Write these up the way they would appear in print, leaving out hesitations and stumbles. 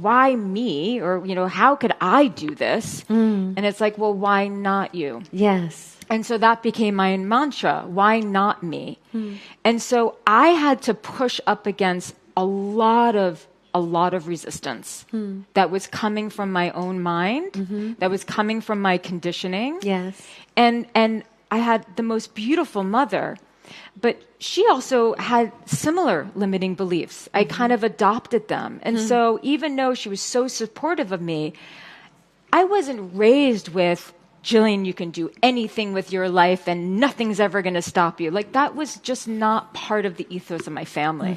why me? Or, how could I do this? And it's like, well, why not you? Yes. And so that became my mantra. Why not me? And so I had to push up against a lot of resistance that was coming from my own mind, that was coming from my conditioning. Yes. And I had the most beautiful mother, but she also had similar limiting beliefs. I kind of adopted them. And so even though she was so supportive of me, I wasn't raised with, Jillian, you can do anything with your life and nothing's ever going to stop you. Like, that was just not part of the ethos of my family.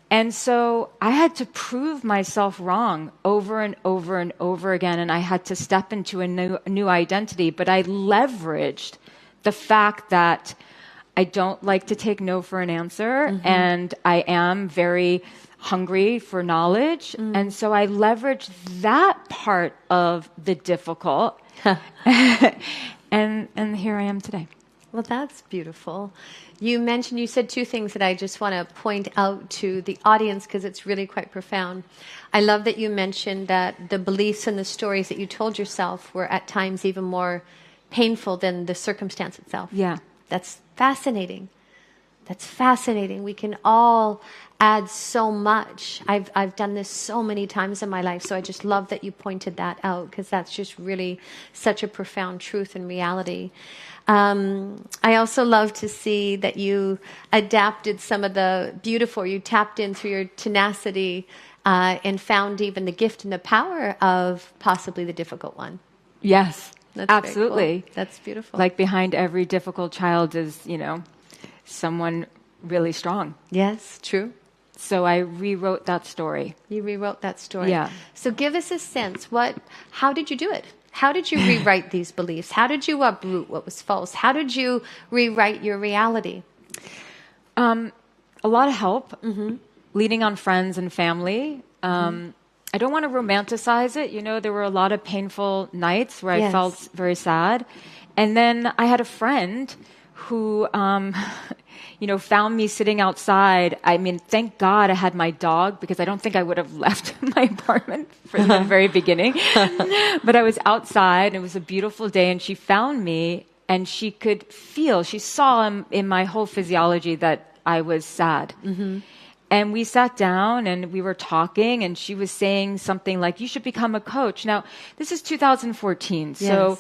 And so I had to prove myself wrong over and over and over again. And I had to step into a new identity. But I leveraged the fact that I don't like to take no for an answer. And I am very hungry for knowledge. And so I leveraged that part of the difficult. and here I am today. Well, that's beautiful. You said two things that I just want to point out to the audience because it's really quite profound. I love that you mentioned that the beliefs and the stories that you told yourself were at times even more painful than the circumstance itself. Yeah. That's fascinating. That's fascinating. We can all add so much. I've done this so many times in my life, so I just love that you pointed that out because that's just really such a profound truth and reality. I also love to see that you adapted some of you tapped in through your tenacity and found even the gift and the power of possibly the difficult one. Yes, that's absolutely. Cool. That's beautiful. Like behind every difficult child is, someone really strong. Yes, true. So I rewrote that story. You rewrote that story. Yeah. So give us a sense. How did you do it? How did you rewrite these beliefs? How did you uproot what was false? How did you rewrite your reality? A lot of help, leaning on friends and family. I don't want to romanticize it. There were a lot of painful nights where I felt very sad. And then I had a friend who, found me sitting outside. I mean, thank God I had my dog because I don't think I would have left my apartment from the very beginning. But I was outside and it was a beautiful day and she found me and she saw in my whole physiology that I was sad. And we sat down and we were talking and she was saying something like, you should become a coach. Now, this is 2014. Yes. So,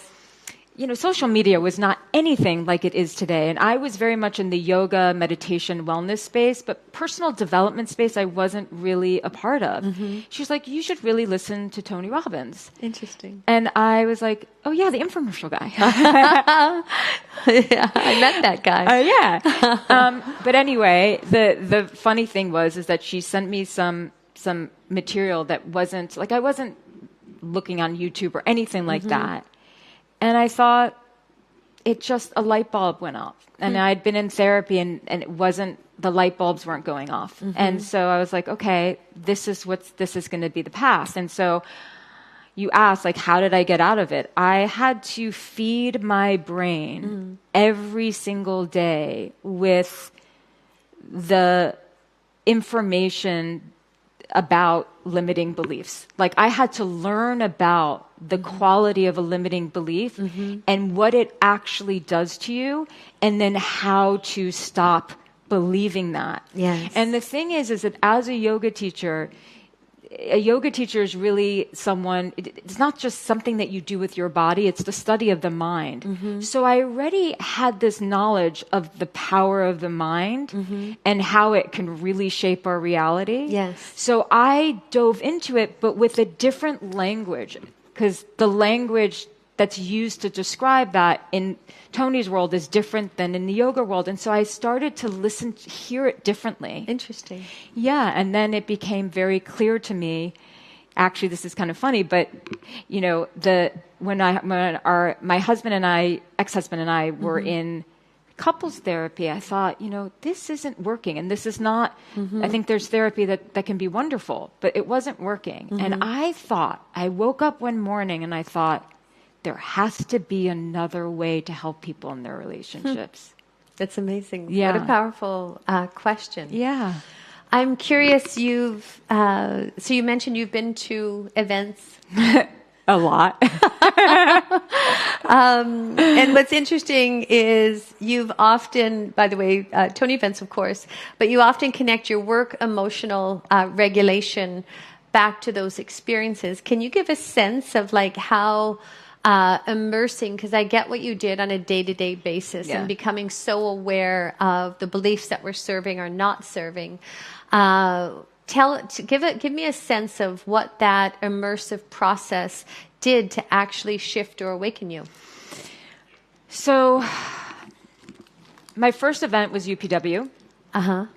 social media was not anything like it is today. And I was very much in the yoga, meditation, wellness space, but personal development space I wasn't really a part of. She was like, you should really listen to Tony Robbins. Interesting. And I was like, oh yeah, the infomercial guy. Yeah, I met that guy. Yeah. But anyway, the funny thing is that she sent me some material that wasn't, like I wasn't looking on YouTube or anything like that. And I thought a light bulb went off. And I'd been in therapy and the light bulbs weren't going off. And so I was like, okay, this is going to be the path. And so you asked, like, how did I get out of it? I had to feed my brain every single day with the information about limiting beliefs. Like, I had to learn about the quality of a limiting belief and what it actually does to you, and then how to stop believing that. Yes. And the thing is that as a yoga teacher is really it's not just something that you do with your body, it's the study of the mind. So I already had this knowledge of the power of the mind and how it can really shape our reality. Yes. So I dove into it, but with a different language, because the language that's used to describe that in Tony's world is different than in the yoga world. And so I started to hear it differently. Interesting. Yeah. And then it became very clear to me. Actually, this is kind of funny, but when my husband and ex-husband and I were in couples therapy, I thought, this isn't working. And this is not, I think there's therapy that can be wonderful, but it wasn't working. And I woke up one morning and I thought, there has to be another way to help people in their relationships. That's amazing. Yeah. What a powerful question. Yeah. I'm curious, so you mentioned you've been to events. A lot. And what's interesting is you've often, by the way, Tony events, of course, but you often connect your work emotional regulation back to those experiences. Can you give a sense of like how immersing, because I get what you did on a day-to-day basis and becoming so aware of the beliefs that we're serving or not serving. Give me a sense of what that immersive process did to actually shift or awaken you. So, my first event was UPW. And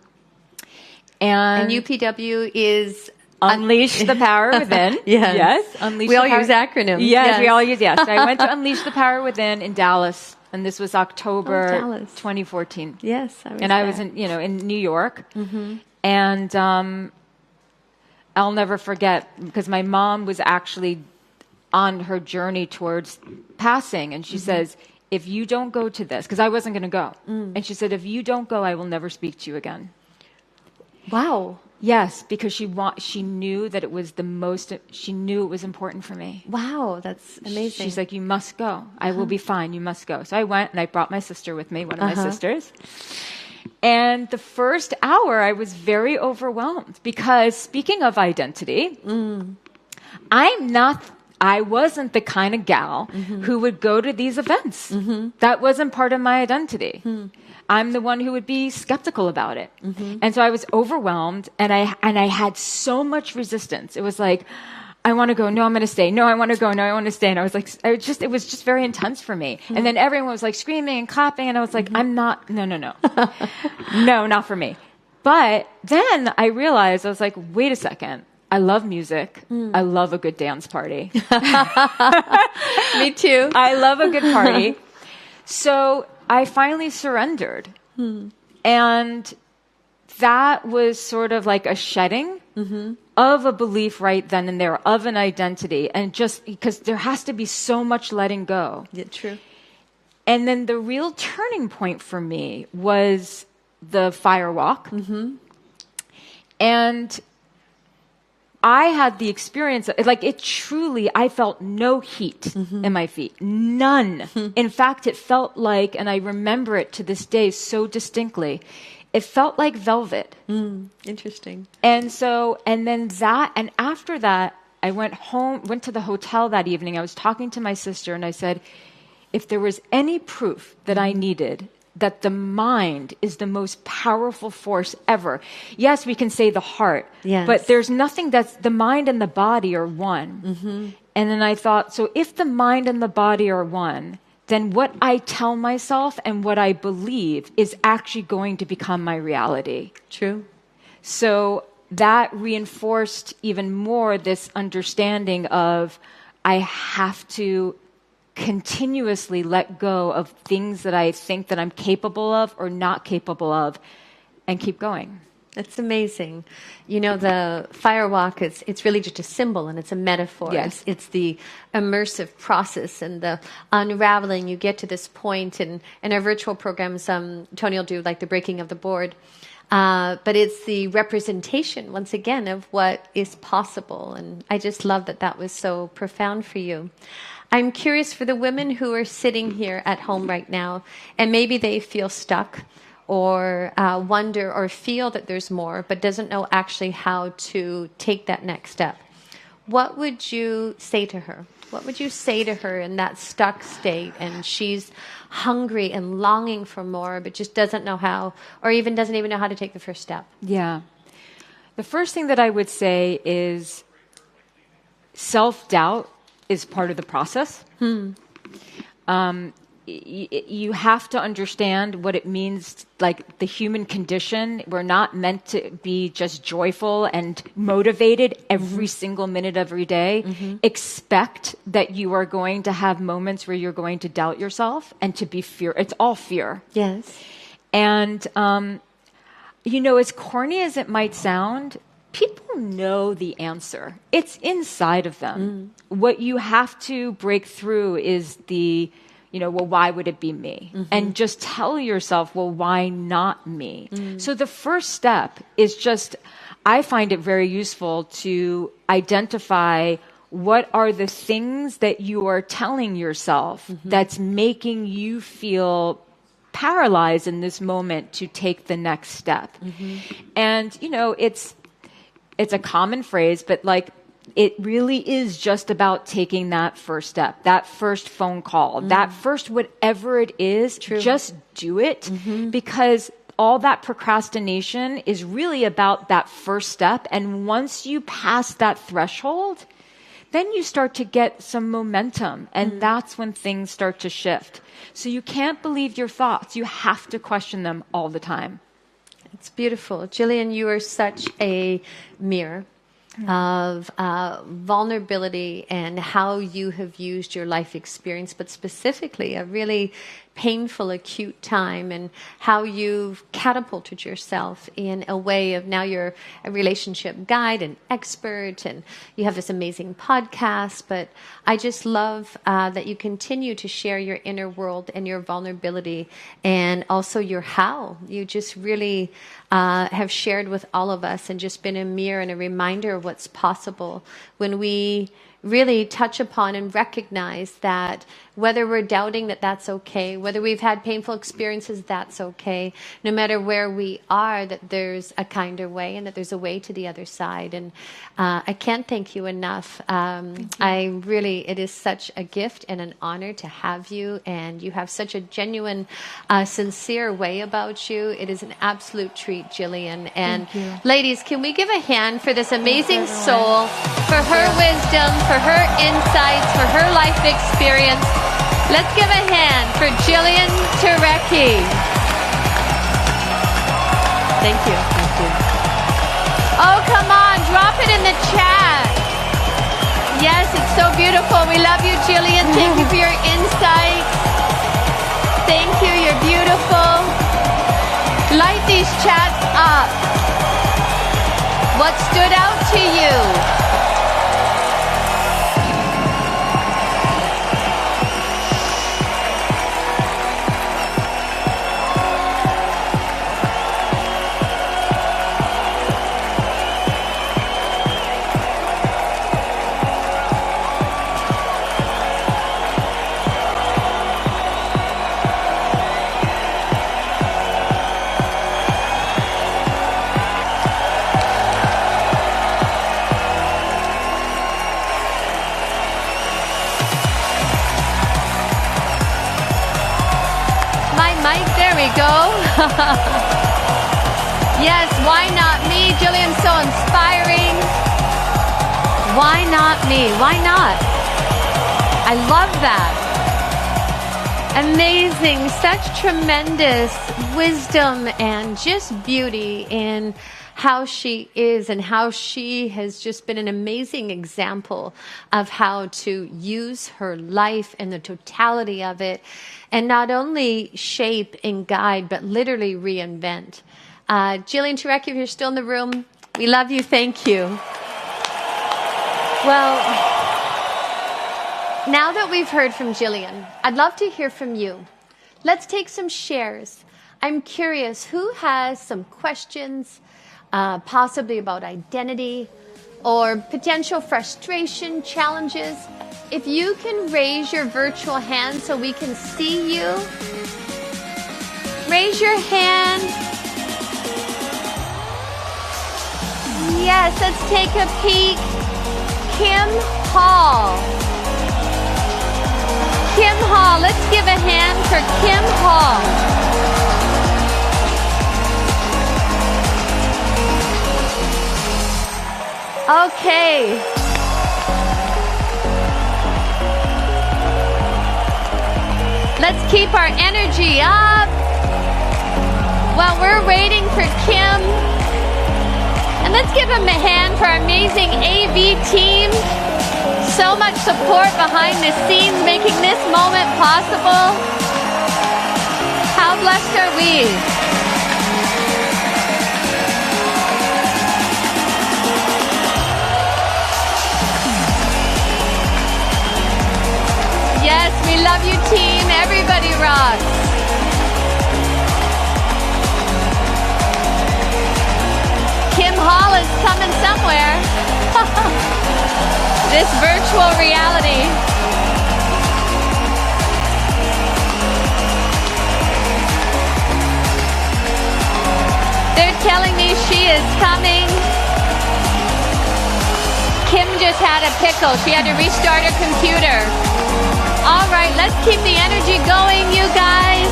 UPW is Unleash the Power Within. Yes. Unleash we all use acronyms. Yes, we all use, yes. I went to Unleash the Power Within in Dallas, and this was October 2014. Yes, I was in New York. And I'll never forget, because my mom was actually on her journey towards passing, and she says, if you don't go to this, because I wasn't going to go, and she said, if you don't go, I will never speak to you again. Wow. Yes, because she knew that it was she knew it was important for me. Wow, that's amazing. She's like, you must go. I will be fine. You must go. So I went, and I brought my sister with me, one of my sisters. And the first hour, I was very overwhelmed because, speaking of identity, I wasn't the kind of gal who would go to these events. That wasn't part of my identity. I'm the one who would be skeptical about it. And so I was overwhelmed, and I had so much resistance. It was like, I want to go. No, I'm going to stay. No, I want to go. No, I want to stay. And I was like, it was just very intense for me. And then everyone was like screaming and clapping. And I was like, I'm not, no. No, not for me. But then I realized, I was like, wait a second. I love music. I love a good dance party. Me too. I love a good party. So I finally surrendered. And that was sort of like a shedding of a belief right then and there, of an identity. And just because there has to be so much letting go. Yeah, true. And then the real turning point for me was the fire walk. And I had the experience, like it truly, I felt no heat in my feet. None. In fact, it felt like, and I remember it to this day so distinctly, it felt like velvet. Interesting. And after that, I went to the hotel that evening. I was talking to my sister, and I said, if there was any proof that I needed that the mind is the most powerful force ever. Yes, we can say the heart, but there's nothing that's, the mind and the body are one. And then I thought, so if the mind and the body are one, then what I tell myself and what I believe is actually going to become my reality. True. So that reinforced even more this understanding of I have to continuously let go of things that I think that I'm capable of or not capable of, and keep going. That's amazing. You know, the fire walk, it's really just a symbol and it's a metaphor. Yes. It's the immersive process and the unraveling. You get to this point, and in our virtual programs, Tony will do like the breaking of the board. But it's the representation, once again, of what is possible. And I just love that was so profound for you. I'm curious for the women who are sitting here at home right now, and maybe they feel stuck or wonder or feel that there's more, but doesn't know actually how to take that next step. What would you say to her? What would you say to her in that stuck state, and she's hungry and longing for more, but just doesn't know how, or even doesn't even know how to take the first step? Yeah. The first thing that I would say is self-doubt is part of the process. You have to understand what it means, like the human condition. We're not meant to be just joyful and motivated every single minute, every day. Expect that you are going to have moments where you're going to doubt yourself and to be fear. It's all fear. Yes. And, as corny as it might sound, people know the answer. It's inside of them. What you have to break through is well, why would it be me? And just tell yourself, well, why not me? So the first step is just, I find it very useful to identify what are the things that you are telling yourself that's making you feel paralyzed in this moment to take the next step. And, it's a common phrase, but like, it really is just about taking that first step, that first phone call, that first whatever it is, just do it, because all that procrastination is really about that first step. And once you pass that threshold, then you start to get some momentum, and that's when things start to shift. So you can't believe your thoughts. You have to question them all the time. It's beautiful. Jillian, you are such a mirror of vulnerability and how you have used your life experience, but specifically a really painful, acute time, and how you've catapulted yourself in a way of now you're a relationship guide and expert, and you have this amazing podcast. But I just love that you continue to share your inner world and your vulnerability, and also your how. You just really have shared with all of us and just been a mirror and a reminder of what's possible when we really touch upon and recognize that whether we're doubting that that's okay, whether we've had painful experiences, that's okay. No matter where we are, that there's a kinder way and that there's a way to the other side. And I can't thank you enough. It is such a gift and an honor to have you. And you have such a genuine, sincere way about you. It is an absolute treat, Jillian. And ladies, can we give a hand for this amazing soul, for her wisdom, for her insights, for her life experience? Let's give a hand for Jillian Turecki. Thank you. Thank you. Oh, come on, drop it in the chat. Yes, it's so beautiful. We love you, Jillian. Thank you for your insights. Thank you. You're beautiful. Light these chats up. What stood out to you? Yes, why not me? Jillian's so inspiring. Why not me? Why not? I love that. Amazing. Such tremendous wisdom and just beauty in how she is and how she has just been an amazing example of how to use her life and the totality of it and not only shape and guide, but literally reinvent. Jillian Turecki, if you're still in the room, we love you. Thank you. Well, now that we've heard from Jillian, I'd love to hear from you. Let's take some shares. I'm curious, who has some questions, possibly about identity or potential frustration, challenges? If you can raise your virtual hand so we can see you, raise your hand. Yes, let's take a peek. Kim Hall. Kim Hall, let's give a hand for Kim Hall. Okay. Let's keep our energy up while we're waiting for Kim. And let's give him a hand for our amazing AV team. So much support behind the scenes making this moment possible. How blessed are we? Yes, We love you, team. Everybody rocks. Kim Hall is coming somewhere. This virtual reality. They're telling me she is coming. Kim just had a pickle. She had to restart her computer. All right, let's keep the energy going, you guys.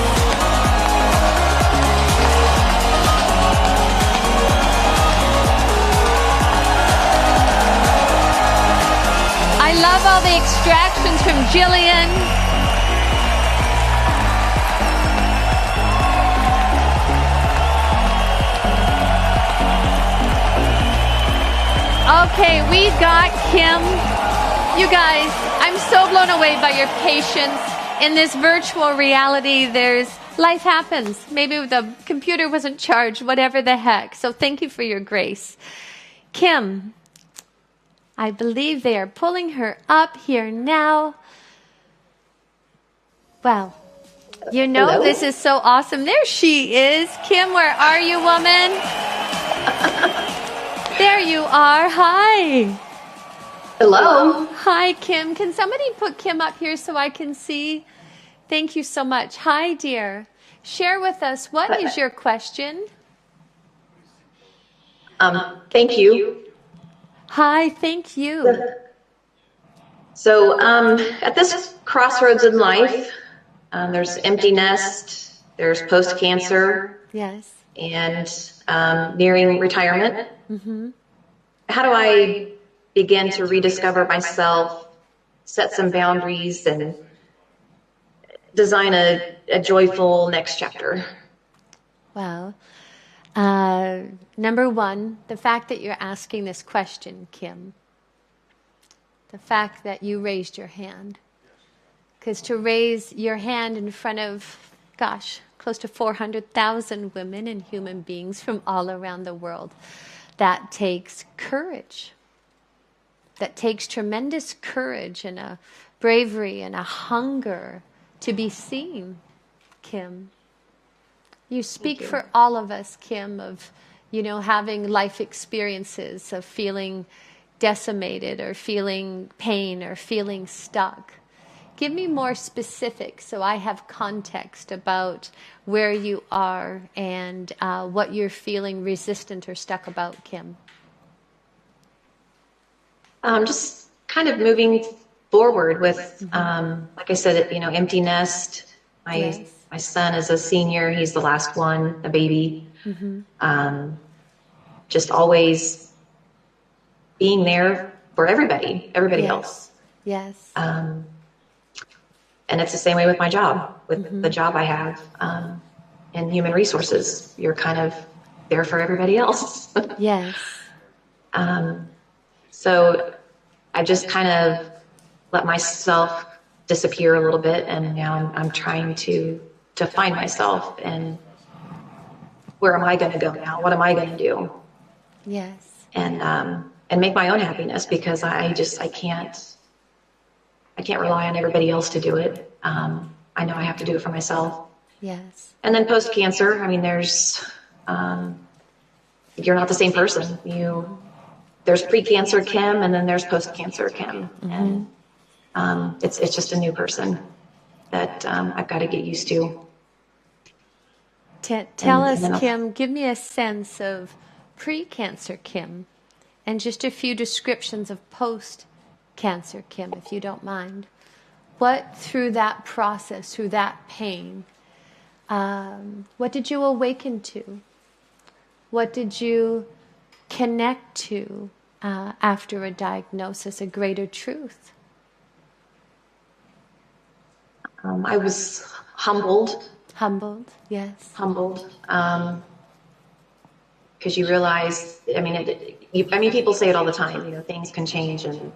I love all the extractions from Jillian. Okay, we got Kim. You guys, I'm so blown away by your patience. In this virtual reality, life happens. Maybe the computer wasn't charged, whatever the heck. So thank you for your grace. Kim, I believe they are pulling her up here now. Wow. You know, Hello? This is so awesome. There she is. Kim, where are you, woman? There you are. Hi. Hello. Hi, Kim. Can somebody put Kim up here so I can see? Thank you so much. Hi, dear. Share with us, what is your question? Thank you. Hi, thank you. So, at this crossroads in life, there's empty nest, there's post-cancer, Yes. and nearing retirement. Mm-hmm. How do I begin to rediscover myself, set some boundaries, and design a joyful next chapter? Well, number one, the fact that you're asking this question, Kim, the fact that you raised your hand, because to raise your hand in front of, gosh, close to 400,000 women and human beings from all around the world, that takes courage. That takes tremendous courage and a bravery and a hunger to be seen, Kim. You speak for all of us, Kim, of, having life experiences, of feeling decimated or feeling pain or feeling stuck. Give me more specifics so I have context about where you are and what you're feeling resistant or stuck about, Kim. Just kind of moving forward with, like I said, empty nest. My son is a senior. He's the last one, a baby. Mm-hmm. Just always being there for everybody else. Yes. And it's the same way with my job, with the job I have in human resources. You're kind of there for everybody else. Yes. So I just kind of let myself disappear a little bit, and now I'm trying to find myself, and where am I going to go now? What am I going to do? Yes. And make my own happiness, because I can't rely on everybody else to do it. I know I have to do it for myself. Yes. And then post-cancer, there's you're not the same person. There's pre-cancer Kim, and then there's post-cancer Kim, and it's just a new person that I've got to get used to. Tell us, Kim, give me a sense of pre-cancer Kim, and just a few descriptions of post-cancer Kim, if you don't mind. What, through that process, through that pain, what did you awaken to? What did you connect to after a diagnosis, a greater truth? I was humbled. Humbled, yes. Humbled. Because you realize, people say it all the time, things can change in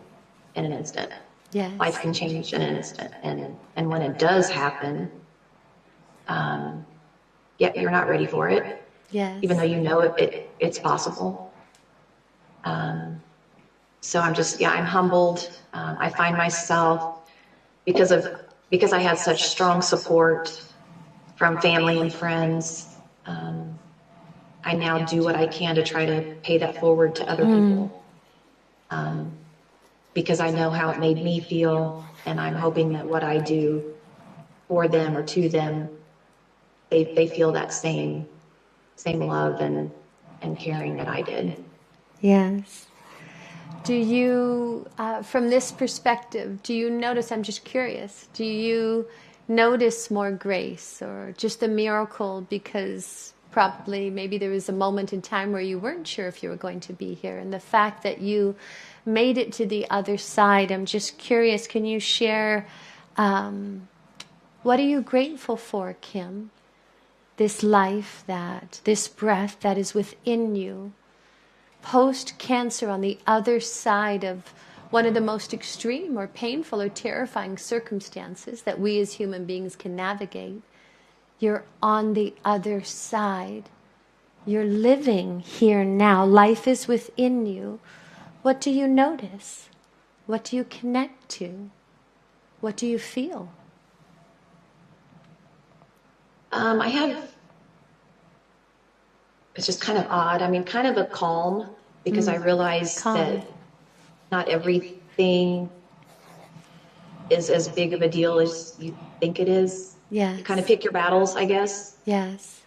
an instant. Yes. Life can change in an instant. And when it does happen, you're not ready for it. Yes. Even though it's possible. So I'm humbled. I find myself, because of because I had such strong support from family and friends, I now do what I can to try to pay that forward to other people. Because I know how it made me feel, and I'm hoping that what I do for them or to them, they feel that same love and caring that I did. Yes. Do you, from this perspective, do you notice, I'm just curious, do you notice more grace or just a miracle because probably maybe there was a moment in time where you weren't sure if you were going to be here, and the fact that you made it to the other side? I'm just curious, can you share, what are you grateful for, Kim? This life, this breath that is within you, post-cancer, on the other side of one of the most extreme or painful or terrifying circumstances that we as human beings can navigate. You're on the other side. You're living here now. Life is within you. What do you notice? What do you connect to? What do you feel? I have, it's just kind of odd. I mean, kind of a calm, because I realize that not everything is as big of a deal as you think it is. Yes. You kind of pick your battles, I guess. Yes.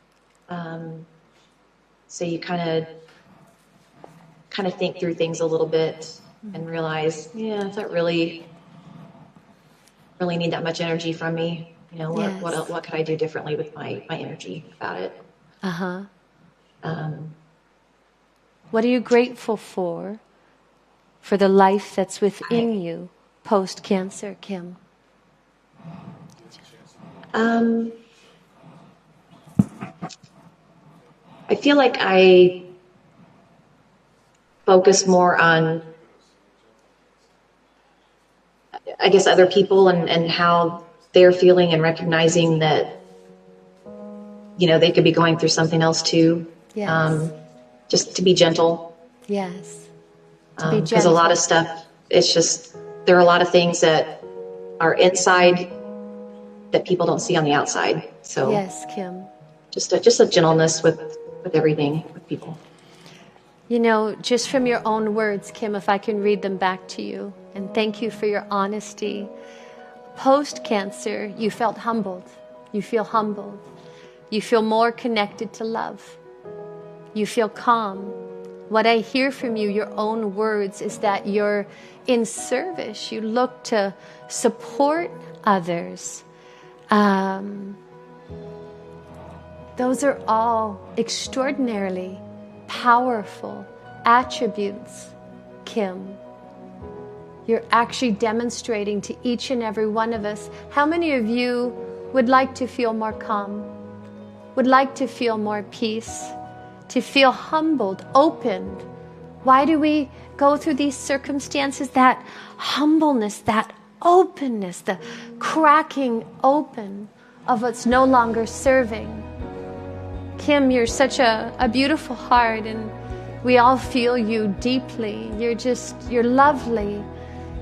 So you kind of think through things a little bit and realize, yeah, it's not really need that much energy from me. You know, what could I do differently with my energy about it? What are you grateful for the life that's within you post-cancer, Kim? I feel like I focus more on, I guess, other people and how they're feeling, and recognizing that, you know, they could be going through something else too. Yes. Just to be gentle. Yes. To be gentle. Because a lot of stuff, it's just, there are a lot of things that are inside that people don't see on the outside. So yes, Kim. Just a gentleness with everything, with people. You know, just from your own words, Kim, if I can read them back to you, and thank you for your honesty. Post-cancer, you felt humbled. You feel humbled. You feel more connected to love. You feel calm. What I hear from you, your own words, is that you're in service. You look to support others. Those are all extraordinarily powerful attributes, Kim. You're actually demonstrating to each and every one of us. How many of you would like to feel more calm, would like to feel more peace, to feel humbled, opened? Why do we go through these circumstances? That humbleness, that openness, the cracking open of what's no longer serving. Kim, you're such a beautiful heart, and we all feel you deeply. You're lovely.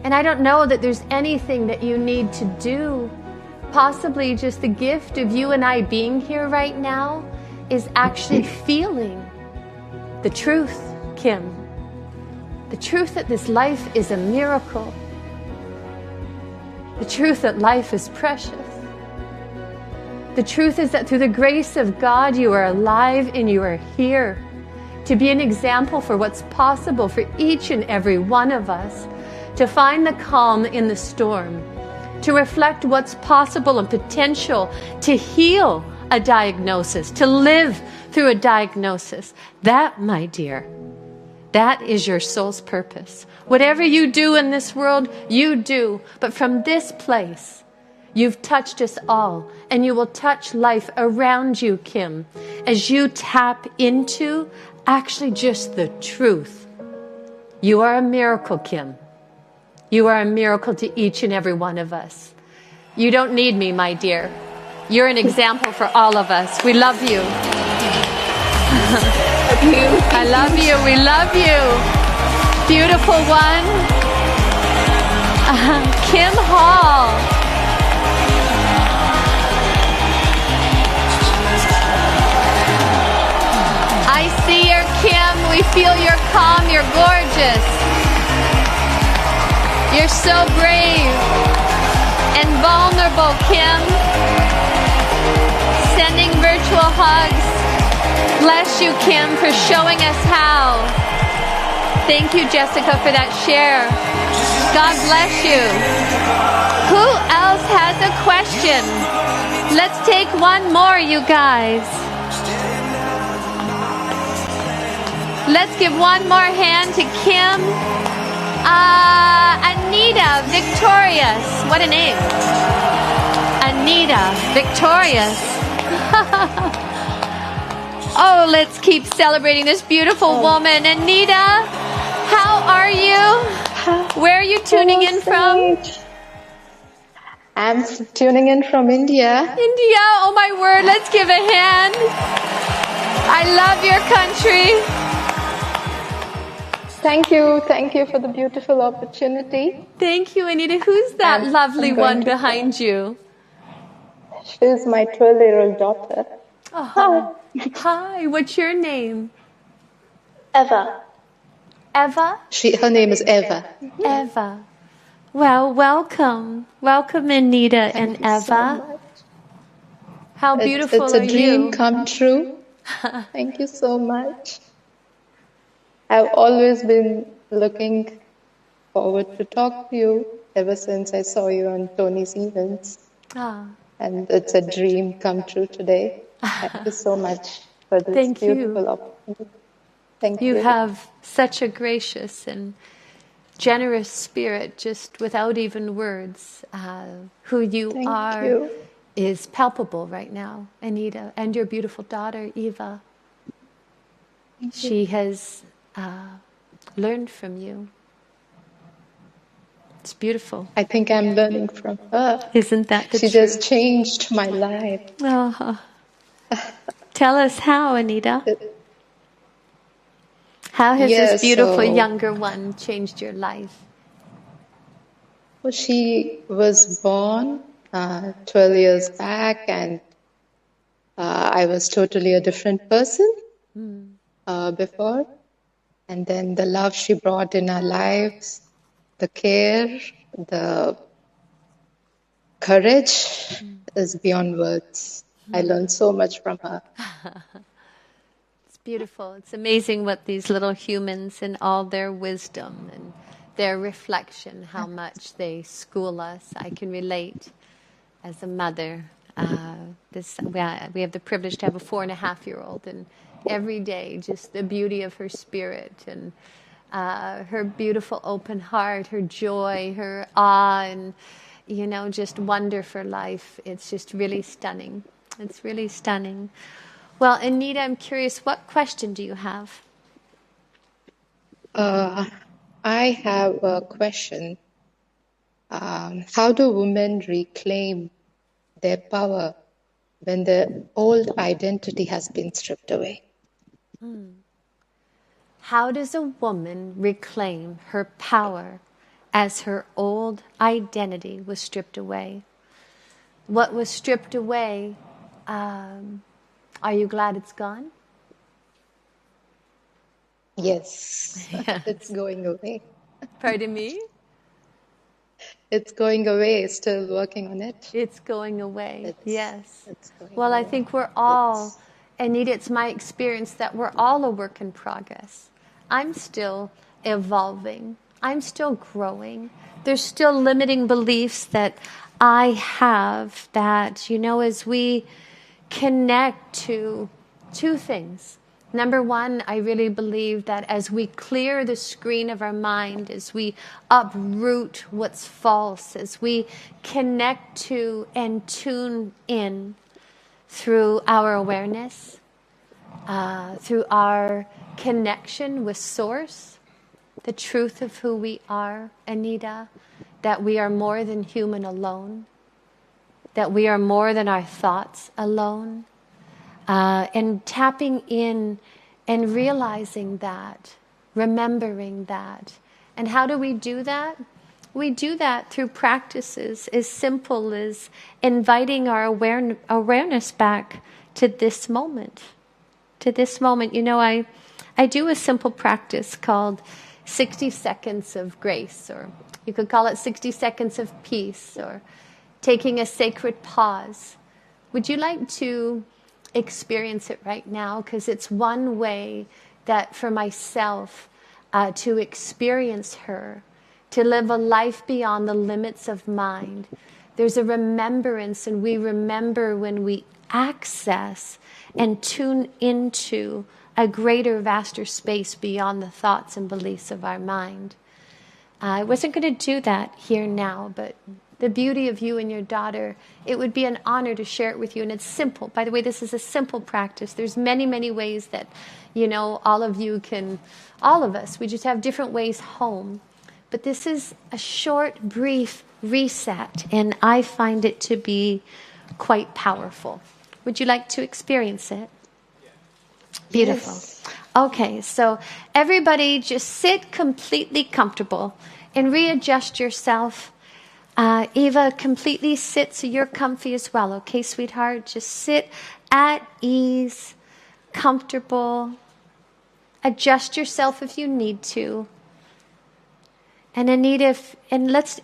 And I don't know that there's anything that you need to do. Possibly just the gift of you and I being here right now is actually feeling the truth, Kim. The truth that this life is a miracle. The truth that life is precious. The truth is that through the grace of God, you are alive and you are here to be an example for what's possible for each and every one of us, to find the calm in the storm, to reflect what's possible and potential, to heal a diagnosis, to live through a diagnosis. That, my dear, that is your soul's purpose. Whatever you do in this world, you do. But from this place, you've touched us all, and you will touch life around you, Kim, as you tap into actually just the truth. You are a miracle, Kim. You are a miracle to each and every one of us. You don't need me, my dear. You're an example for all of us. We love you. I love you. We love you. Beautiful one. Kim Hall. we feel your calm. You're gorgeous. You're so brave and vulnerable, Kim. Sending virtual hugs. Bless you, Kim, for showing us how. Thank you, Jessica, for that share. God bless you. Who else has a question? Let's take one more, you guys. Let's give one more hand to Kim. Anita, Victorious. What a name. Anita, Victorious. Oh, let's keep celebrating this beautiful woman. Anita, how are you? Where are you tuning in from? I'm tuning in from India. India, oh my word, let's give a hand. I love your country. Thank you for the beautiful opportunity. Thank you, Anita. Who's that lovely one behind you? She's my 12-year-old daughter. Oh, hi, what's your name? Eva. Eva? Her name is Eva. Eva. Well, welcome. Welcome, Anita and Eva. So much. How beautiful it's are a you? dream come true. Thank you so much. I've always been looking forward to talk to you ever since I saw you on Tony's events. Ah, And it's a dream come true today. Thank you so much for this Thank you. beautiful opportunity. Thank you. you have such a gracious and generous spirit, just without even words. Who you Thank are you. is palpable right now, Anita, and your beautiful daughter, Eva. She has learned from you. It's beautiful. I think I'm learning from her. Isn't that the She truth? just changed my life. Oh. Tell us how, Anita. How has Yeah, this beautiful so- younger one changed your life? Well, she was born 12 years back, and I was totally a different person before. And then the love she brought in our lives, the care, the courage is beyond words. I learned so much from her. It's beautiful. It's amazing what these little humans and all their wisdom and their reflection, how much they school us. I can relate as a mother. We have the privilege to have a 4.5-year-old, and every day just the beauty of her spirit and her beautiful open heart, her joy, her awe, and just wonder for life. It's just really stunning. It's really stunning. Well, Anita, I'm curious, what question do you have? I have a question. How do women reclaim their power when their old identity has been stripped away? How does a woman reclaim her power as her old identity was stripped away? What was stripped away, are you glad it's gone? Yes, it's going away. Pardon me? It's going away, still working on it. It's going away, yes. It's going Well, I away. think we're all, Anita, it's my experience that we're all a work in progress. I'm still evolving. I'm still growing. There's still limiting beliefs that I have that, as we connect to two things. Number one, I really believe that as we clear the screen of our mind, as we uproot what's false, as we connect to and tune in through our awareness, through our connection with Source, the truth of who we are, Anita, that we are more than human alone, that we are more than our thoughts alone, and tapping in and realizing that, remembering that. And how do we do that? We do that through practices as simple as inviting our awareness back to this moment. To this moment. I do a simple practice called 60 seconds of grace, or you could call it 60 seconds of peace, or taking a sacred pause. Would you like to experience it right now? Because it's one way that for myself to experience her, to live a life beyond the limits of mind. There's a remembrance, and we remember when we access and tune into a greater, vaster space beyond the thoughts and beliefs of our mind. I wasn't going to do that here now, but the beauty of you and your daughter, it would be an honor to share it with you. And it's simple. By the way, this is a simple practice. There's many, many ways that, all of you can, all of us, we just have different ways home. But this is a short, brief reset, and I find it to be quite powerful. Would you like to experience it? Beautiful. Yes. Okay, so everybody just sit completely comfortable and readjust yourself. Eva, completely sit so you're comfy as well. Okay, sweetheart? Just sit at ease, comfortable. Adjust yourself if you need to. And Anita,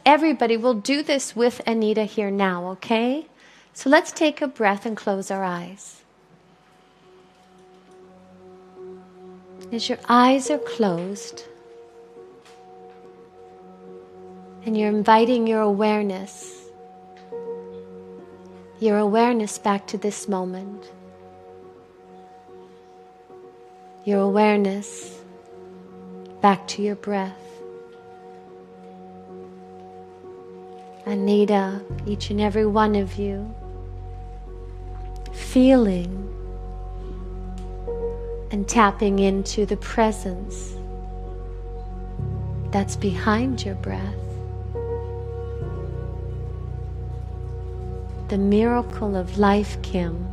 everybody will do this with Anita here now, okay? So let's take a breath and close our eyes. As your eyes are closed, and you're inviting your awareness back to this moment. Your awareness back to your breath. Anita, each and every one of you, feeling and tapping into the presence that's behind your breath. The miracle of life, Kim,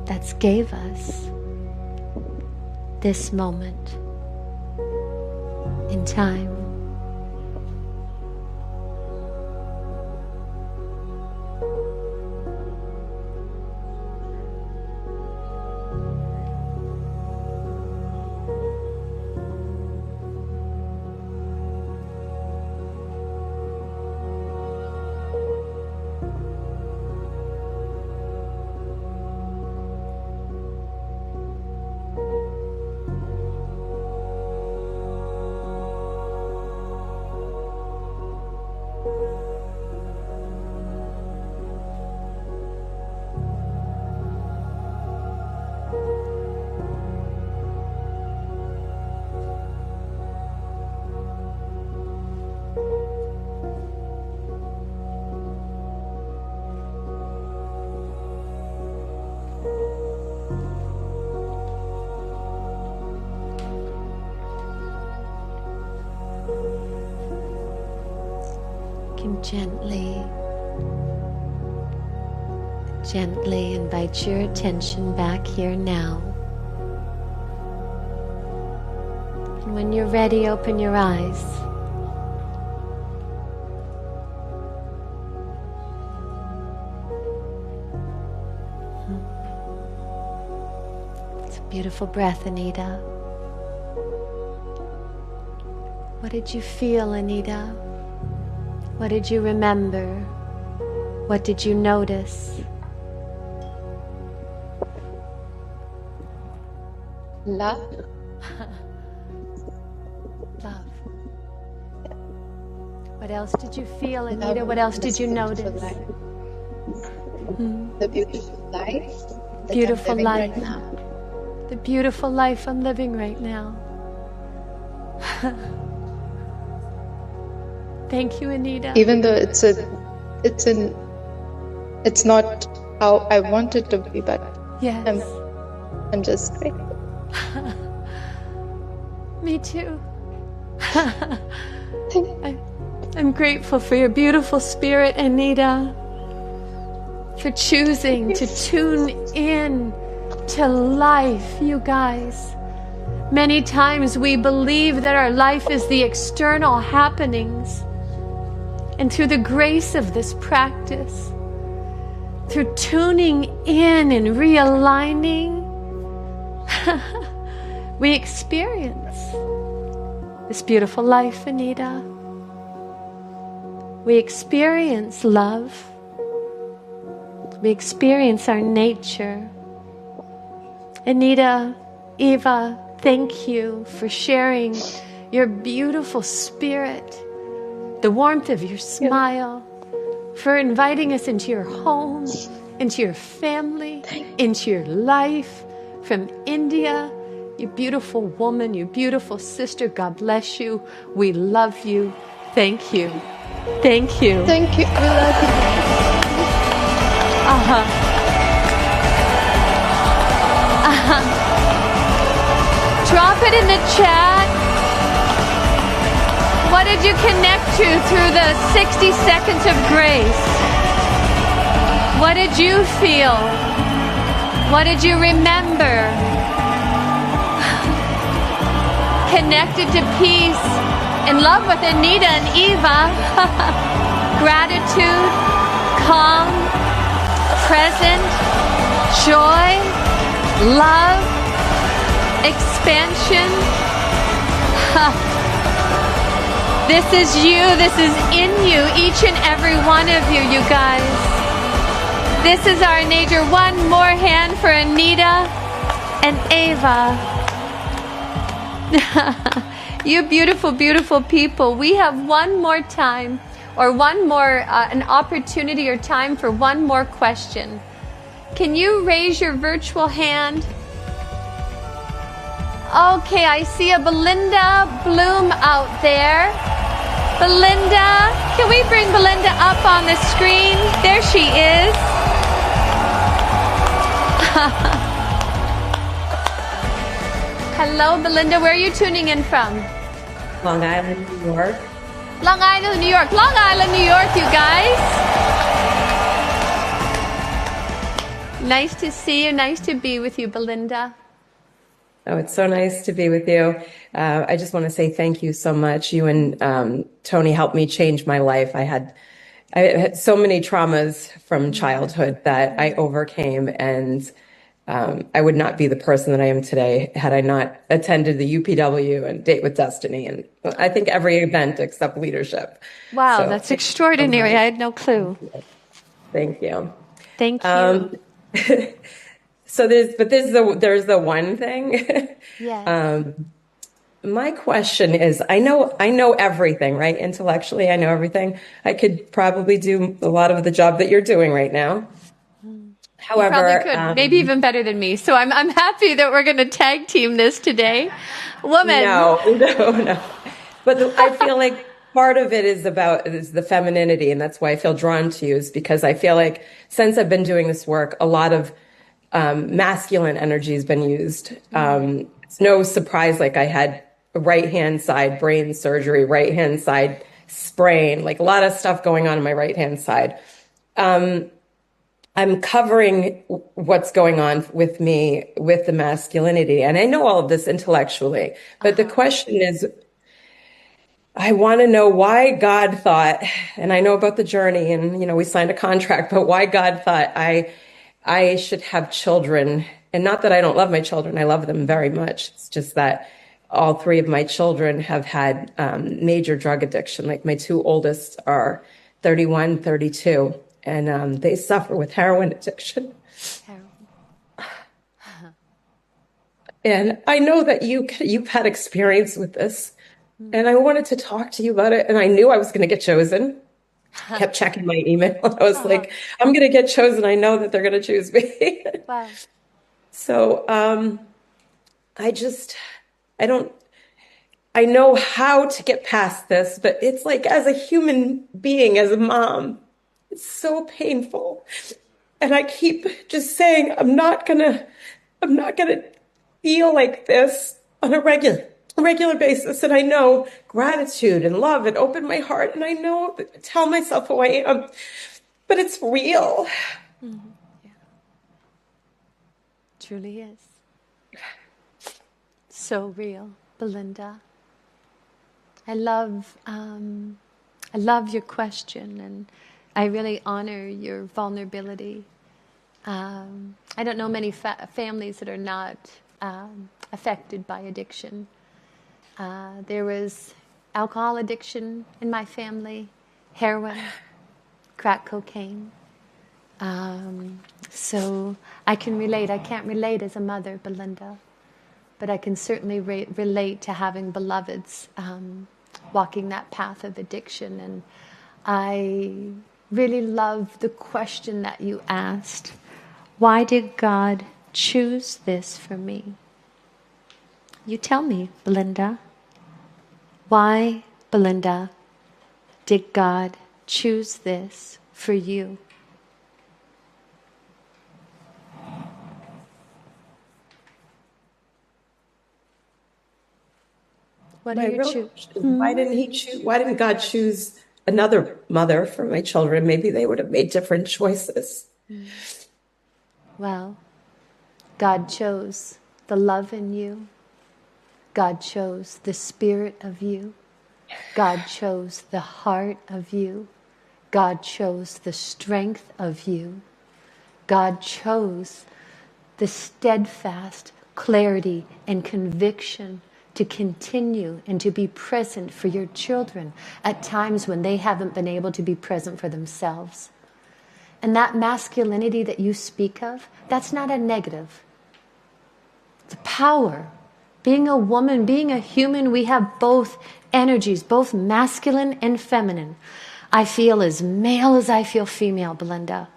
that's gave us this moment in time. Gently invite your attention back here now. And when you're ready, open your eyes. It's a beautiful breath, Anita. What did you feel, Anita? What did you remember? What did you notice? Love. Love. What else did you feel, Anita? What else did you notice? The beautiful life. Beautiful life. Right now. The beautiful life I'm living right now. Thank you, Anita. Even though it's not how I want it to be, but Yes. I'm just grateful. Me too. I'm grateful for your beautiful spirit, Anita, for choosing to tune in to life, you guys. Many times we believe that our life is the external happenings. And through the grace of this practice, through tuning in and realigning, we experience this beautiful life, Anita. We experience love. We experience our nature. Anita, Eva, thank you for sharing your beautiful spirit, the warmth of your smile, for inviting us into your home, into your family, into your life, from India. You beautiful woman, you beautiful sister, God bless you. We love you. Thank you. Thank you. Thank you. We love you. Drop it in the chat. What did you connect to through the 60 seconds of grace? What did you feel? What did you remember? Connected to peace, in love with Anita and Eva. Gratitude, calm, present, joy, love, expansion. This is you. This is in you, each and every one of you, you guys. This is our nature. One more hand for Anita and Eva. You beautiful, beautiful people. We have one more time, or one more, an opportunity or time for one more question. Can you raise your virtual hand? Okay, I see a Belinda Bloom out there. Belinda, can we bring Belinda up on the screen? There she is. Hello, Belinda. Where are you tuning in from? Long Island, New York. Long Island, New York. Long Island, New York, you guys. Nice to see you. Nice to be with you, Belinda. Oh, it's so nice to be with you. I just want to say thank you so much. You and Tony helped me change my life. I had so many traumas from childhood that I overcame, and I would not be the person that I am today had I not attended the UPW and Date with Destiny, and I think every event except leadership. Wow, So, that's extraordinary. I had no clue. Thank you. Thank you. So there's the one thing. Yes. My question is, I know everything, right? Intellectually, I know everything. I could probably do a lot of the job that you're doing right now. However, you probably could, maybe even better than me. So I'm happy that we're going to tag team this today. Woman. No. But I feel like part of it is the femininity, and that's why I feel drawn to you, is because I feel like since I've been doing this work, a lot of masculine energy has been used. It's no surprise, like I had a right-hand side brain surgery, right-hand side sprain, like a lot of stuff going on in my right-hand side. I'm covering what's going on with me with the masculinity. And I know all of this intellectually, but the question is, I want to know why God thought, and I know about the journey and, we signed a contract, but why God thought I should have children. And not that I don't love my children. I love them very much. It's just that all three of my children have had major drug addiction. Like my two oldest are 31, 32, and they suffer with heroin addiction. And I know that you've had experience with this, and I wanted to talk to you about it. And I knew I was going to get chosen. Kept checking my email. I was like, I'm going to get chosen. I know that they're going to choose me. Wow. So I know how to get past this, but it's like, as a human being, as a mom, it's so painful. And I keep just saying, I'm not gonna feel like this on a regular basis. And I know gratitude and love and open my heart. And I know, tell myself who I am, but it's real. Mm-hmm. Yeah. Truly is. So real, Belinda. I love your question, and I really honor your vulnerability. I don't know many families that are not affected by addiction. There was alcohol addiction in my family, heroin, crack cocaine. So I can relate. I can't relate as a mother, Belinda, but I can certainly relate to having beloveds walking that path of addiction. And I really love the question that you asked. Why did God choose this for me? You tell me, Belinda. Why, Belinda, did God choose this for you? What are your choose? Why didn't he choose? Why didn't God choose another mother for my children? Maybe they would have made different choices. Well, God chose the love in you. God chose the spirit of you. God chose the heart of you. God chose the strength of you. God chose the steadfast clarity and conviction to continue and to be present for your children at times when they haven't been able to be present for themselves. And that masculinity that you speak of, that's not a negative. The power. Being a woman, being a human, we have both energies, both masculine and feminine. I feel as male as I feel female, Belinda.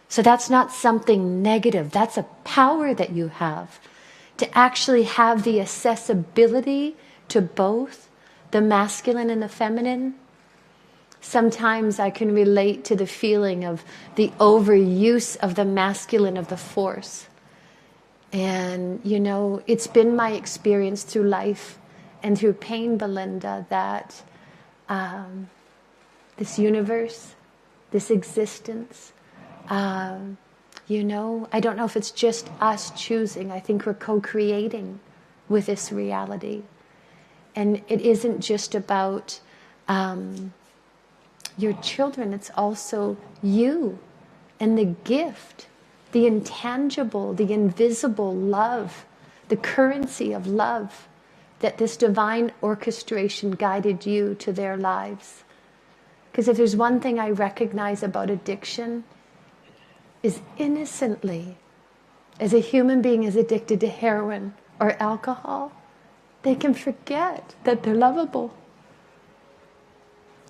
So that's not something negative. That's a power that you have to actually have the accessibility to both the masculine and the feminine. Sometimes I can relate to the feeling of the overuse of the masculine of the force. And, you know, it's been my experience through life and through pain, Belinda, that this universe, this existence, you know, I don't know if it's just us choosing. I think we're co-creating with this reality. And it isn't just about your children, it's also you and the gift, the intangible, the invisible love, the currency of love that this divine orchestration guided you to their lives. Because if there's one thing I recognize about addiction, is innocently, as a human being is addicted to heroin or alcohol, they can forget that they're lovable.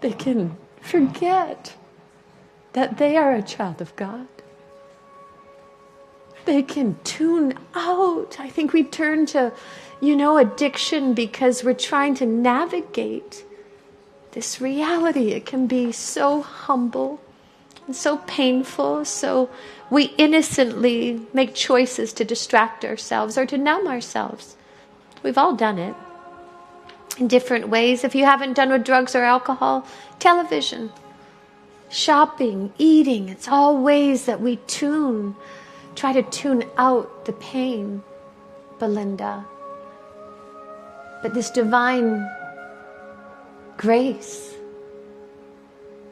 They can forget that they are a child of God. They can tune out. I think we turn to, you know, addiction because we're trying to navigate this reality. It can be so humble and so painful. So we innocently make choices to distract ourselves or to numb ourselves. We've all done it in different ways. If you haven't done with drugs or alcohol, television, shopping, eating, it's all ways that we try to tune out the pain, Belinda. But this divine grace,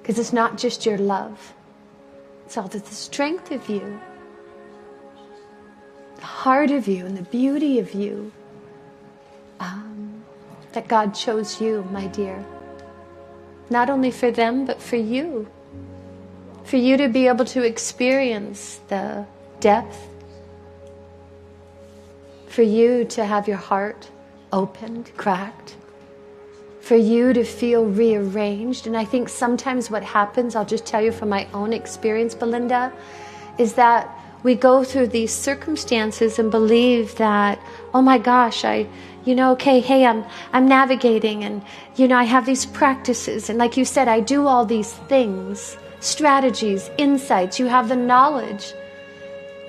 because it's not just your love, it's all the strength of you, the heart of you, and the beauty of you, that God chose you, my dear. Not only for them, but for you. For you to be able to experience the depth. For you to have your heart opened, cracked. For you to feel rearranged. And I think sometimes what happens, I'll just tell you from my own experience, Belinda, is that we go through these circumstances and believe that, oh my gosh, I'm navigating, and, I have these practices. And like you said, I do all these things, strategies, insights. You have the knowledge.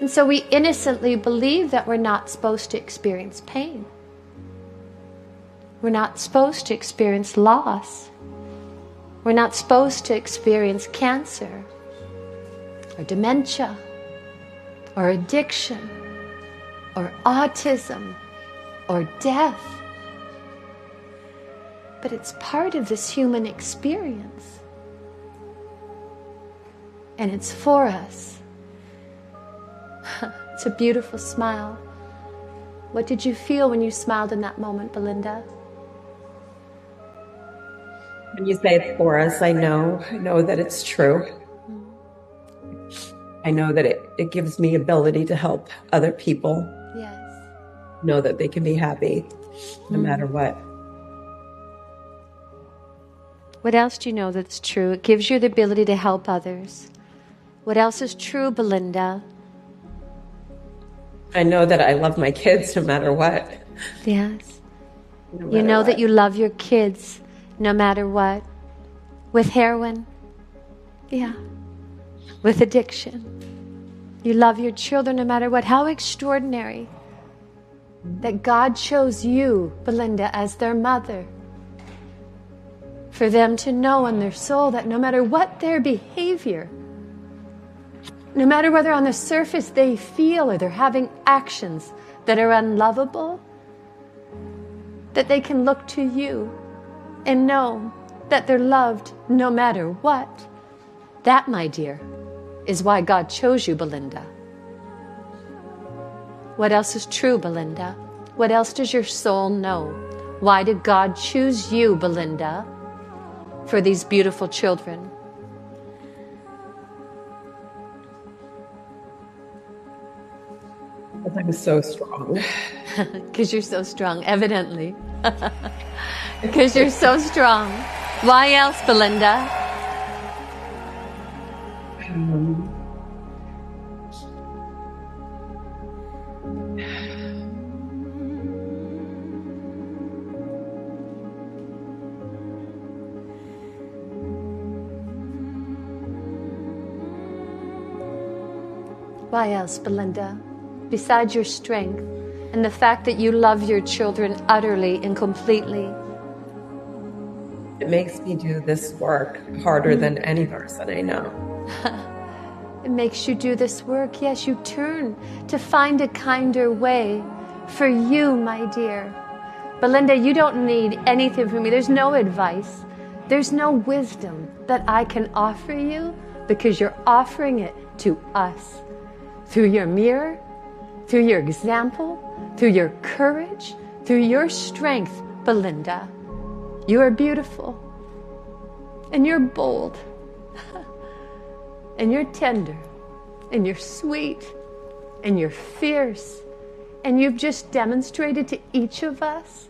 And so we innocently believe that we're not supposed to experience pain. We're not supposed to experience loss. We're not supposed to experience cancer or dementia or addiction or autism or death. But it's part of this human experience. And it's for us. It's a beautiful smile. What did you feel when you smiled in that moment, Belinda? When you say it's for us, I know that it's true. I know that it gives me ability to help other people Yes. know that they can be happy no matter what. What else do you know that's true? It gives you the ability to help others. What else is true, Belinda? I know that I love my kids no matter what. Yes. No You matter know what. that you love your kids no matter what. With heroin. Yeah. With addiction. You love your children no matter what. How extraordinary that God chose you, Belinda, as their mother. For them to know in their soul that no matter what their behavior, no matter whether on the surface they feel or they're having actions that are unlovable, that they can look to you and know that they're loved no matter what. That, my dear, is why God chose you, Belinda. What else is true, Belinda? What else does your soul know? Why did God choose you, Belinda, for these beautiful children? Because I'm so strong. Because you're so strong, evidently. Because you're so strong. Why else, Belinda? Why else, Belinda? Besides your strength and the fact that you love your children utterly and completely. It makes me do this work harder than any person I know. It makes you do this work. Yes, you turn to find a kinder way for you, my dear. Belinda, you don't need anything from me. There's no advice. There's no wisdom that I can offer you because you're offering it to us. Through your mirror, through your example, through your courage, through your strength, Belinda. You are beautiful, and you're bold, and you're tender, and you're sweet, and you're fierce, and you've just demonstrated to each of us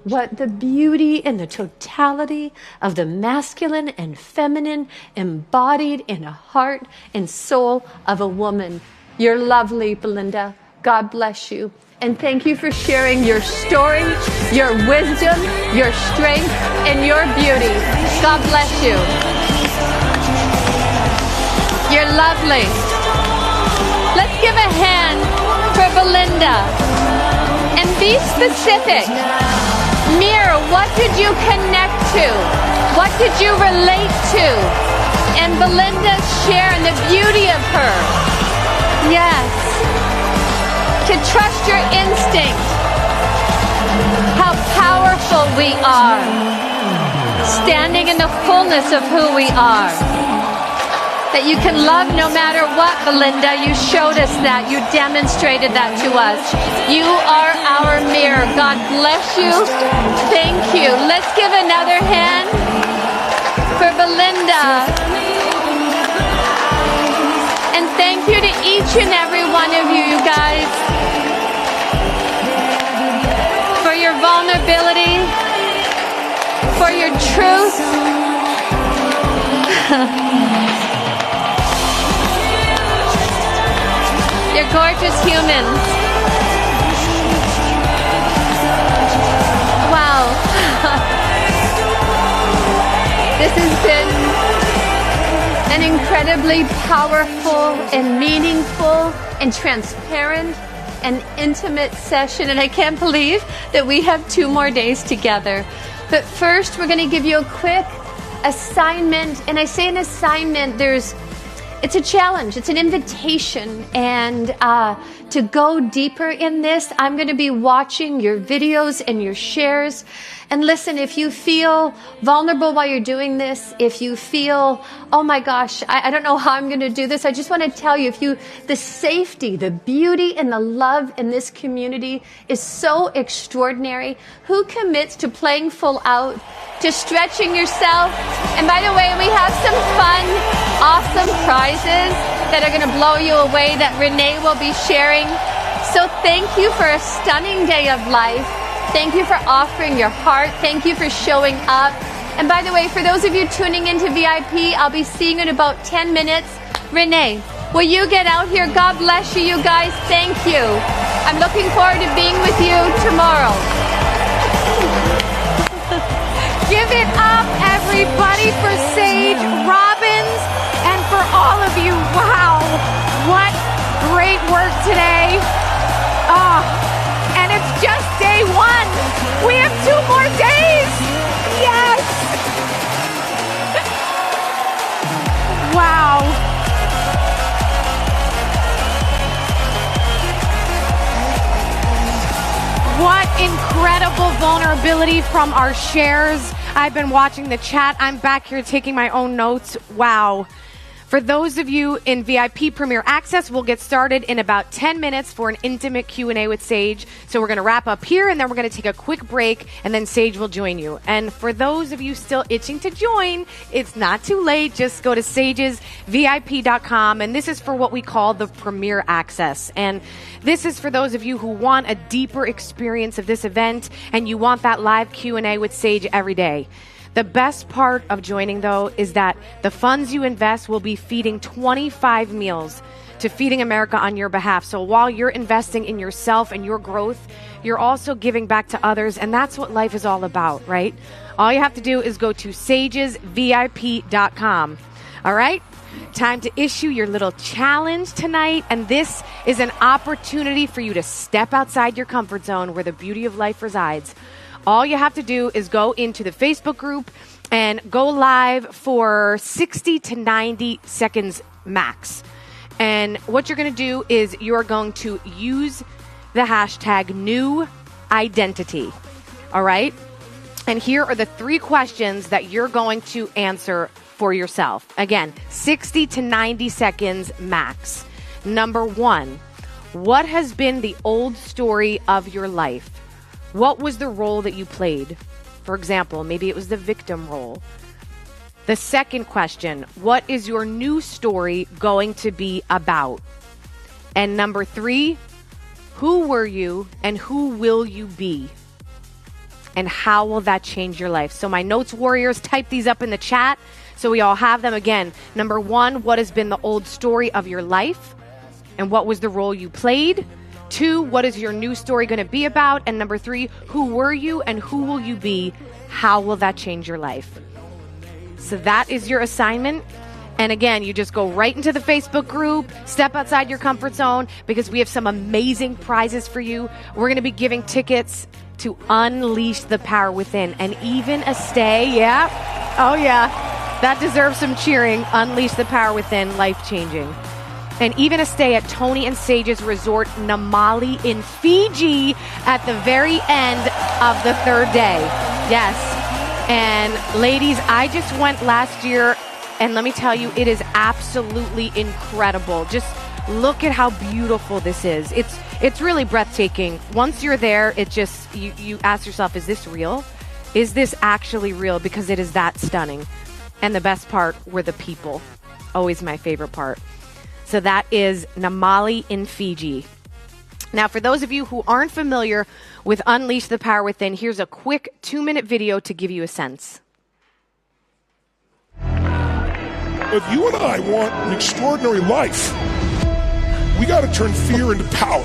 what the beauty and the totality of the masculine and feminine embodied in a heart and soul of a woman. You're lovely, Belinda. God bless you. And thank you for sharing your story, your wisdom, your strength, and your beauty. God bless you. You're lovely. Let's give a hand for Belinda. And be specific. Mirror, what did you connect to? What did you relate to? And Belinda sharing the beauty of her. Yes. To trust your instinct. How powerful we are. Standing in the fullness of who we are. That you can love no matter what, Belinda. You showed us that. You demonstrated that to us. You are our mirror. God bless you. Thank you. Let's give another hand for Belinda. And thank you to each and every one of you, guys, for your vulnerability, for your truth. You're gorgeous humans. Wow. This has been an incredibly powerful and meaningful and transparent and intimate session. And I can't believe that we have 2 more days together. But first, we're going to give you a quick assignment. And I say an assignment, it's a challenge. It's an invitation. And to go deeper in this, I'm going to be watching your videos and your shares. And listen, if you feel vulnerable while you're doing this, if you feel, oh my gosh, I don't know how I'm going to do this, I just want to tell you, the safety, the beauty, and the love in this community is so extraordinary. Who commits to playing full out, to stretching yourself? And by the way, we have some fun, awesome prizes that are going to blow you away that Renee will be sharing. So thank you for a stunning day of life. Thank you for offering your heart. Thank you for showing up. And by the way, for those of you tuning into VIP, I'll be seeing you in about 10 minutes. Renee, will you get out here? God bless you, you guys. Thank you. I'm looking forward to being with you tomorrow. Give it up, everybody, for Sage Robbins and for all of you. Wow, what great work today. And it's just day one. We have 2 more days. Yes. Wow. What incredible vulnerability from our shares. I've been watching the chat. I'm back here taking my own notes. Wow. For those of you in VIP Premier Access, we'll get started in about 10 minutes for an intimate Q&A with Sage. So we're going to wrap up here, and then we're going to take a quick break, and then Sage will join you. And for those of you still itching to join, it's not too late. Just go to sagesvip.com, and this is for what we call the Premier Access. And this is for those of you who want a deeper experience of this event, and you want that live Q&A with Sage every day. The best part of joining, though, is that the funds you invest will be feeding 25 meals to Feeding America on your behalf. So while you're investing in yourself and your growth, you're also giving back to others, and that's what life is all about, right? All you have to do is go to sagesvip.com. All right? Time to issue your little challenge tonight, and this is an opportunity for you to step outside your comfort zone where the beauty of life resides. All you have to do is go into the Facebook group and go live for 60 to 90 seconds max. And what you're going to do is you're going to use the hashtag new identity. All right? And here are the 3 questions that you're going to answer for yourself. Again, 60 to 90 seconds max. Number 1, what has been the old story of your life? What was the role that you played? For example, maybe it was the victim role. The second question, what is your new story going to be about? And number 3, who were you and who will you be? And how will that change your life? So my notes warriors, type these up in the chat so we all have them. Again, number 1, what has been the old story of your life? And what was the role you played? 2, what is your new story going to be about? And number 3, who were you and who will you be? How will that change your life? So that is your assignment. And again, you just go right into the Facebook group, step outside your comfort zone, because we have some amazing prizes for you. We're going to be giving tickets to Unleash the Power Within, and even a stay. Yeah. Oh, yeah. That deserves some cheering. Unleash the Power Within, life-changing. And even a stay at Tony and Sage's resort, Namali in Fiji, at the very end of the 3rd day. Yes. And ladies, I just went last year, and let me tell you, it is absolutely incredible. Just look at how beautiful this is. It's really breathtaking. Once you're there, it just, you ask yourself, is this real? Is this actually real? Because it is that stunning. And the best part were the people. Always my favorite part. So that is Namali in Fiji. Now, for those of you who aren't familiar with Unleash the Power Within, here's a quick 2-minute video to give you a sense. If you and I want an extraordinary life, we got to turn fear into power.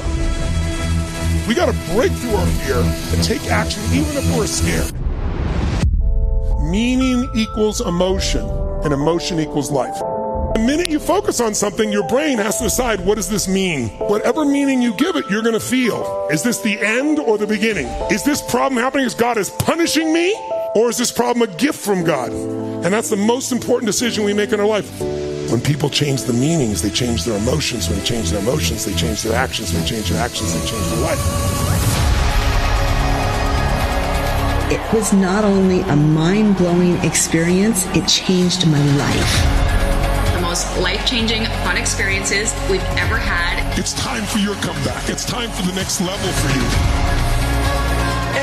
We got to break through our fear and take action even if we're scared. Meaning equals emotion, and emotion equals life. The minute you focus on something, your brain has to decide, what does this mean? Whatever meaning you give it, you're going to feel. Is this the end or the beginning? Is this problem happening because God is punishing me? Or is this problem a gift from God? And that's the most important decision we make in our life. When people change the meanings, they change their emotions. When they change their emotions, they change their actions. When they change their actions, they change their life. It was not only a mind-blowing experience, it changed my life. The most life-changing fun experiences we've ever had. It's time for your comeback. It's time for the next level for you.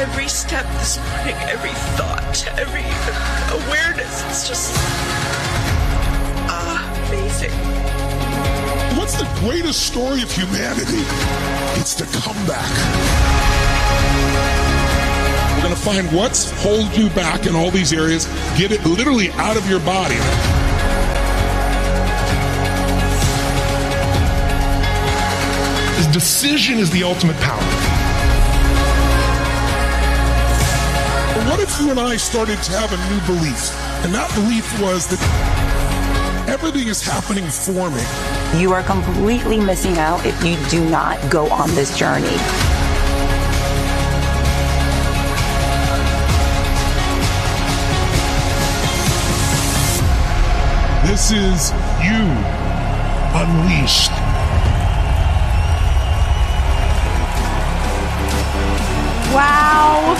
Every step this morning, every thought, every awareness, it's just amazing. What's the greatest story of humanity? It's the comeback. We're going to find what's holding you back in all these areas, get it literally out of your body. This decision is the ultimate power. But what if you and I started to have a new belief? And that belief was that everything is happening for me. You are completely missing out if you do not go on this journey. This is you unleashed. Wow.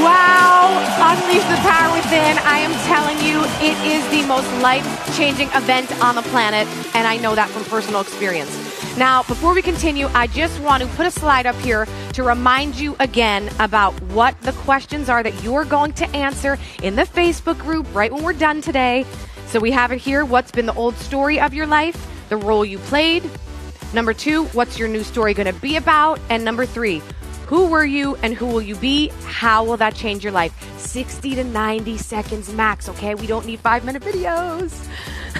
Wow. Unleash the power within. I am telling you, it is the most life-changing event on the planet, and I know that from personal experience. Now, before we continue, I just want to put a slide up here to remind you again about what the questions are that you're going to answer in the Facebook group right when we're done today. So we have it here. What's been the old story of your life? The role you played. Number 2, what's your new story going to be about? And number 3, who were you and who will you be? How will that change your life? 60 to 90 seconds max, okay? We don't need 5-minute videos.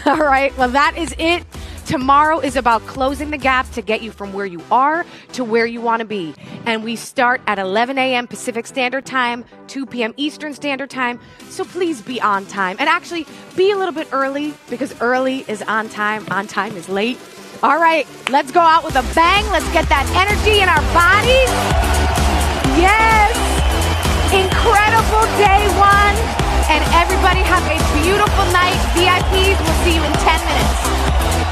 All right, well, that is it. Tomorrow is about closing the gap to get you from where you are to where you want to be. And we start at 11 a.m. Pacific Standard Time, 2 p.m. Eastern Standard Time. So please be on time. And actually, be a little bit early, because early is on time is late. All right, let's go out with a bang. Let's get that energy in our bodies. Yes! Incredible day 1. And everybody have a beautiful night. VIPs, we'll see you in 10 minutes.